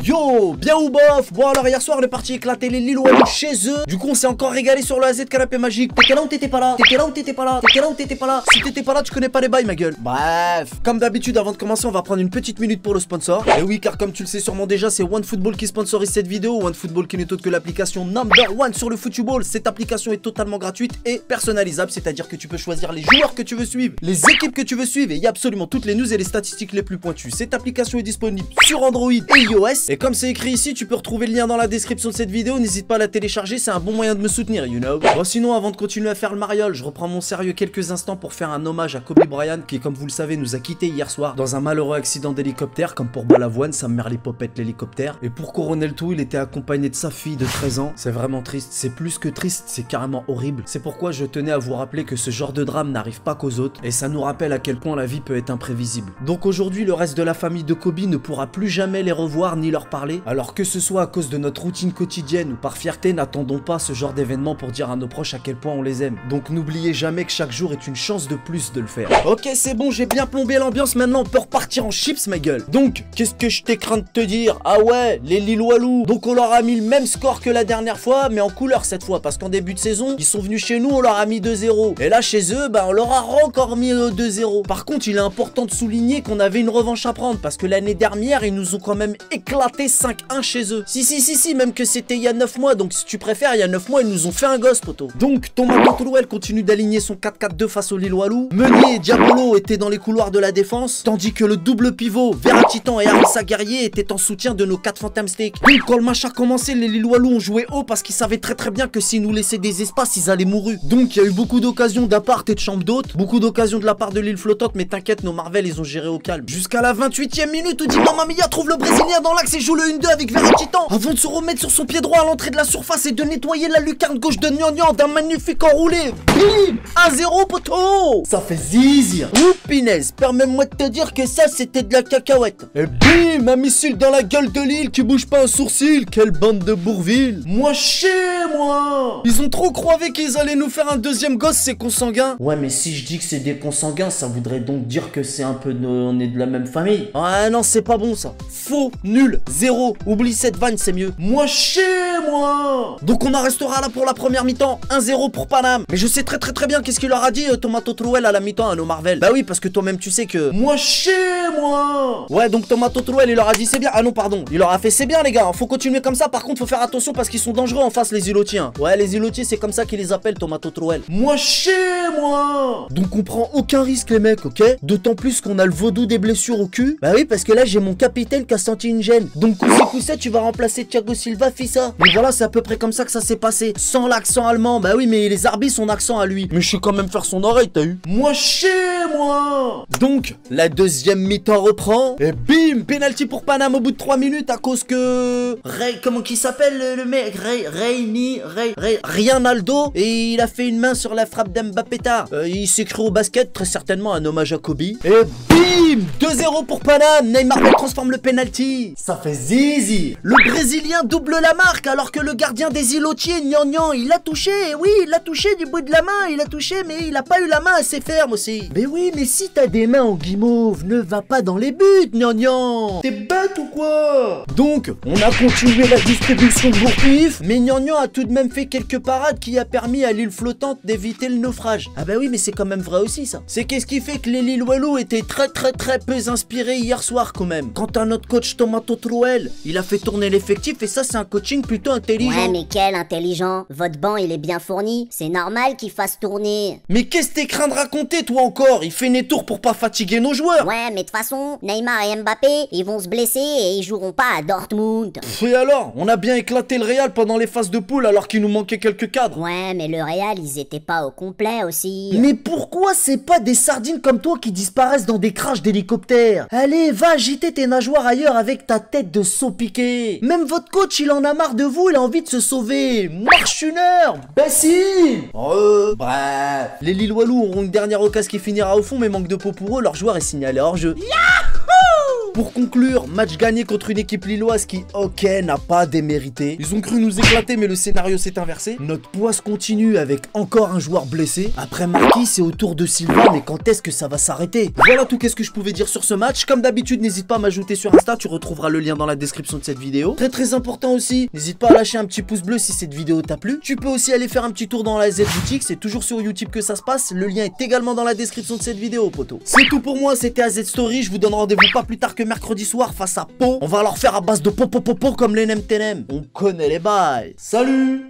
Yo, bien ou bof? Bon alors hier soir on est parti éclater les Lillois chez eux. Du coup on s'est encore régalé sur le AZ Canapé Magique. T'étais là ou t'étais pas là? T'étais là ou t'étais pas là? T'étais là ou t'étais pas là? Si t'étais pas là tu connais pas les bails ma gueule. Bref, comme d'habitude avant de commencer on va prendre une petite minute pour le sponsor. Et oui car comme tu le sais sûrement déjà c'est OneFootball qui sponsorise cette vidéo. OneFootball qui n'est autre que l'application number one sur le football. Cette application est totalement gratuite et personnalisable. C'est-à-dire que tu peux choisir les joueurs que tu veux suivre, les équipes que tu veux suivre. Et il y a absolument toutes les news et les statistiques les plus pointues. Cette application est disponible sur Android et iOS. Et comme c'est écrit ici, tu peux retrouver le lien dans la description de cette vidéo. N'hésite pas à la télécharger, c'est un bon moyen de me soutenir, you know. Bon sinon, avant de continuer à faire le mariole, je reprends mon sérieux quelques instants pour faire un hommage à Kobe Bryant qui, comme vous le savez, nous a quittés hier soir dans un malheureux accident d'hélicoptère. Comme pour Balavoine, ça me mère les popettes l'hélicoptère. Et pour couronner le tout, il était accompagné de sa fille de 13 ans. C'est vraiment triste, c'est plus que triste, c'est carrément horrible. C'est pourquoi je tenais à vous rappeler que ce genre de drame n'arrive pas qu'aux autres. Et ça nous rappelle à quel point la vie peut être imprévisible. Donc aujourd'hui, le reste de la famille de Kobe ne pourra plus jamais les revoir ni leur parler. Alors que ce soit à cause de notre routine quotidienne ou par fierté, n'attendons pas ce genre d'événement pour dire à nos proches à quel point on les aime. Donc n'oubliez jamais que chaque jour est une chance de plus de le faire. Ok, c'est bon, j'ai bien plombé l'ambiance, maintenant on peut repartir en chips ma gueule. Donc, qu'est-ce que je t'ai craint de te dire? Ah ouais, les Lillois-loups. Donc on leur a mis le même score que la dernière fois, mais en couleur cette fois, parce qu'en début de saison, ils sont venus chez nous, on leur a mis 2-0. Et là chez eux, bah on leur a encore mis 2-0. Par contre, il est important de souligner qu'on avait une revanche à prendre, parce que l'année dernière, ils nous ont quand même éclaté 5-1 chez eux. Si, même que c'était il y a 9 mois, donc si tu préfères, il y a 9 mois, ils nous ont fait un gosse, poteau. Donc, Thomas Tourelle continue d'aligner son 4-4-2 face aux Lillois-loups. Meunier et Diabolo étaient dans les couloirs de la défense, tandis que le double pivot, Veratitan et Arissa Guerrier étaient en soutien de nos 4 fantastiques. Donc, quand le match a commencé, les Lillois-loups ont joué haut parce qu'ils savaient très bien que s'ils nous laissaient des espaces, ils allaient mourir. Donc, il y a eu beaucoup d'occasions d'appart et de chambre d'hôte, beaucoup d'occasions de la part de l'île flottante, mais t'inquiète, nos Marvel, ils ont géré au calme. Jusqu'à la 28e minute où Di Mamma Mia trouve le Brésilien dans l'axe et joue le 1-2 avec Veratitan, avant de se remettre sur son pied droit à l'entrée de la surface et de nettoyer la lucarne gauche de Gnagnan d'un magnifique enroulé. Bim, 1-0 poteau. Ça fait zizir. Ouh pinaise, permets-moi de te dire que ça c'était de la cacahuète. Et bim, un missile dans la gueule de l'île qui bouge pas un sourcil. Quelle bande de Bourville. Moi chez moi. Ils ont trop croivé qu'ils allaient nous faire un deuxième gosse, ces consanguins. Ouais mais si je dis que c'est des consanguins, ça voudrait donc dire que c'est un peu on est de la même famille. Ah non c'est pas bon ça. Faux, nul, zéro. Oublie cette vanne, c'est mieux. Moi chez moi. Donc on en restera là pour la première mi-temps. 1-0 pour Paname. Mais je sais très bien qu'est-ce qu'il leur a dit Thomas Tourelle à la mi-temps à nos Marvel. Bah oui parce que toi-même tu sais que moi chez moi. Ouais donc Thomas Tourelle il leur a dit c'est bien. Ah non pardon, il leur a fait c'est bien les gars, faut continuer comme ça. Par contre faut faire attention parce qu'ils sont dangereux en face les îlotiers. Ouais les îlotiers c'est comme ça qu'ils les appellent Thomas Tourelle. Moi chez moi. Donc on prend aucun risque les mecs, ok? D'autant plus qu'on a le vaudou des blessures au cul. Bah oui parce que là j'ai mon capitaine qui a senti une gêne. Donc cousset tu vas remplacer Thiago Silva Fissa. Mais voilà c'est à peu près comme ça que ça s'est passé. Sans l'accent allemand. Bah oui mais les arbitres son accent à lui. Mais je sais quand même faire son oreille t'as eu. Moi chez moi. Donc la deuxième mi-temps reprend. Et bim, penalty pour Paname au bout de 3 minutes à cause que comment qu'il s'appelle le mec Rianaldo. Et il a fait une main sur la frappe d'Mbappé tard. Il s'est cru au basket, très certainement un hommage à Kobe. Et bim, 2-0 pour Paname. Neymar transforme le penalty. Ça fait zizi. Le Brésilien double la marque alors que le gardien des îlotiers, Gnagnan, il l'a touché. Oui, il l'a touché du bout de la main. Il a touché, mais il a pas eu la main assez ferme aussi. Mais oui, mais si t'as des mains en guimauve, ne va pas dans les buts, Gnagnan. T'es bête ou quoi? Donc, on a continué la distribution de bourpif, mais Gnagnan a tout de même fait quelques parades qui a permis à l'île flottante d'éviter le naufrage. Ah bah oui, mais c'est quand même vrai aussi ça. C'est qu'est-ce qui fait que les Lillois-loups étaient très peu inspirés hier soir quand même. Quant à notre coach Thomas Tourelle, il a fait tourner l'effectif et ça c'est un coaching plutôt intelligent. Ouais mais quel intelligent. Votre banc il est bien fourni, c'est normal qu'il fasse tourner. Mais qu'est-ce que t'es craint de raconter toi encore? Il fait des tours pour pas fatiguer nos joueurs. Ouais mais de toute façon, Neymar et Mbappé, ils vont se blesser et ils joueront pas à Dortmund. Et alors? On a bien éclaté le Real pendant les phases de poule alors qu'il nous manquait quelques cadres. Ouais mais le Real ils étaient pas au complet aussi. Mais pourquoi c'est pas des sardines comme toi qui disparaissent dans des crashs d'hélicoptère? Allez va agiter tes nageoires ailleurs avec ta tête de saut piqué. Même votre coach il en a marre de vous, il a envie de se sauver. Marche une heure. Bah si. Bref. Les Lillois-loups auront une dernière occasion qui finira au fond mais manque de peau pour eux, leur joueur est signalé hors jeu. Yahoo! Pour conclure, match gagné contre une équipe lilloise qui, ok, n'a pas démérité. Ils ont cru nous éclater, mais le scénario s'est inversé. Notre poisse continue avec encore un joueur blessé. Après Marquis, c'est au tour de Silva, mais quand est-ce que ça va s'arrêter? Voilà tout qu'est-ce que je pouvais dire sur ce match. Comme d'habitude, n'hésite pas à m'ajouter sur Insta, tu retrouveras le lien dans la description de cette vidéo. Très important aussi, n'hésite pas à lâcher un petit pouce bleu si cette vidéo t'a plu. Tu peux aussi aller faire un petit tour dans la Z boutique, c'est toujours sur YouTube que ça se passe. Le lien est également dans la description de cette vidéo, poto. C'est tout pour moi, c'était AZ Story. Je vous donne rendez-vous pas plus tard que mercredi soir face à Pau. On va leur faire à base de po comme les NMTNM. On connaît les bails. Salut!